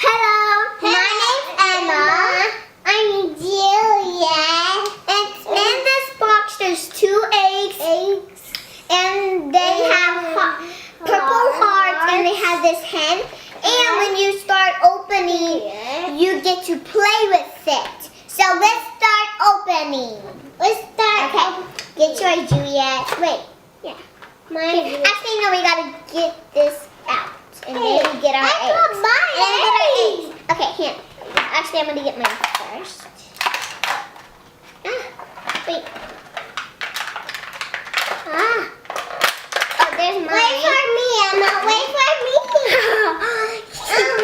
Hello, my name's Emma. I'm Juliet. And in this box there's 2 eggs. And they have purple hearts and they have this hen. And when you start opening, you get to play with it. So let's start opening. Let's start. Okay, get yours, Juliet. Wait, yeah. Actually, no, we gotta get this out. And then we get our eggs. Okay, here. Actually, I'm gonna get mine first. Wait. Oh, there's mine. Wait for me, Emma. Wait for me.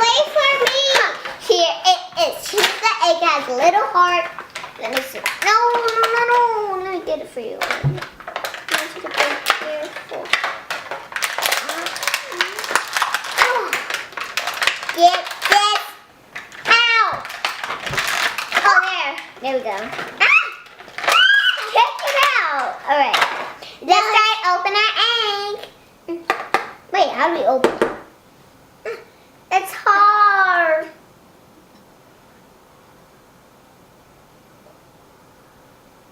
Wait for me. Here it is. Here's the egg. It has a little heart. Let me see. No. Let me get it for you. Get this out! Oh, there we go. Check it out. All right. Let's try open our egg. Wait, how do we open it? It's hard.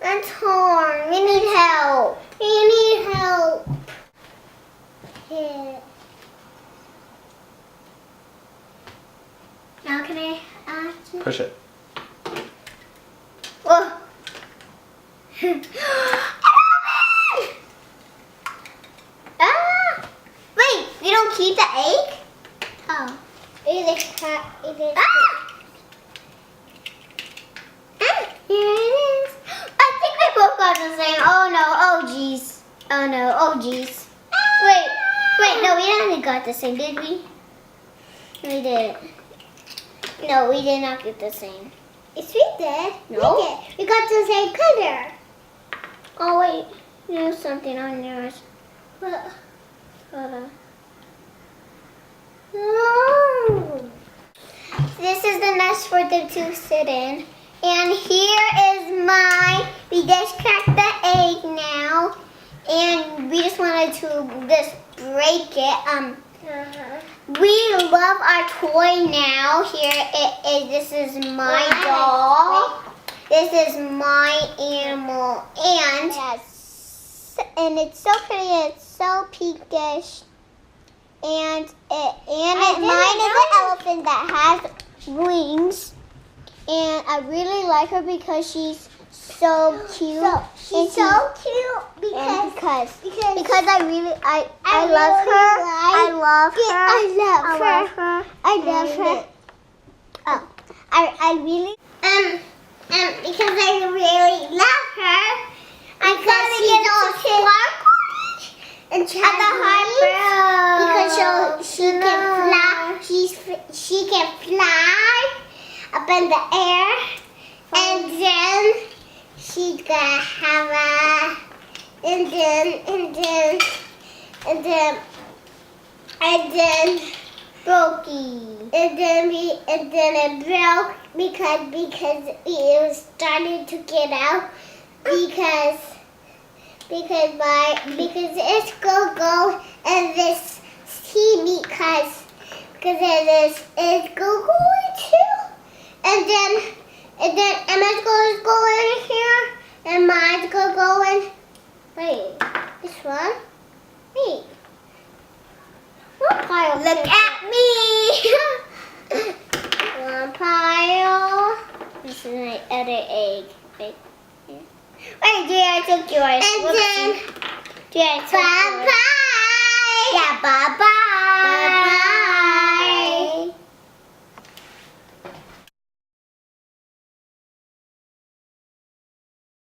It's hard. We need help. We need help. Here. Now can I ask you? Push it. Oh. Wait, you don't keep the egg? Oh. Here it is. I think they both got the same. Oh no, oh geez. Oh no, oh geez. Wait, no, we haven't got the same, did we? We did. No, we did not get the same. Yes, we did. No? We did. We got the same color. Oh, wait. There's something on yours. What? Oh. This is the nest for them to sit in. And here is mine. We just cracked the egg now. And we just wanted to just break it. We love our toy now. Here it is. This is my doll. This is my animal. And it's so pretty. It's so pinkish. And mine is an elephant that has wings. And I really like her because she's so cute. She's so cute because I love her. Oh, I really because I really love her. Because she's all sparkly and she has a heart because she can fly. She can fly up in the air, and then she's gonna have and then brokey. And then it broke because it was starting to get out because it's go and this team because this is go too. And then Emma's going to go in here, and mine's going to go in. Wait, this one? Wait. What pile? Look at me! One pile. This is my other egg. Wait, here. Wait, Juliet, I took yours. And then, Juliet, bye-bye. Yeah, bye-bye.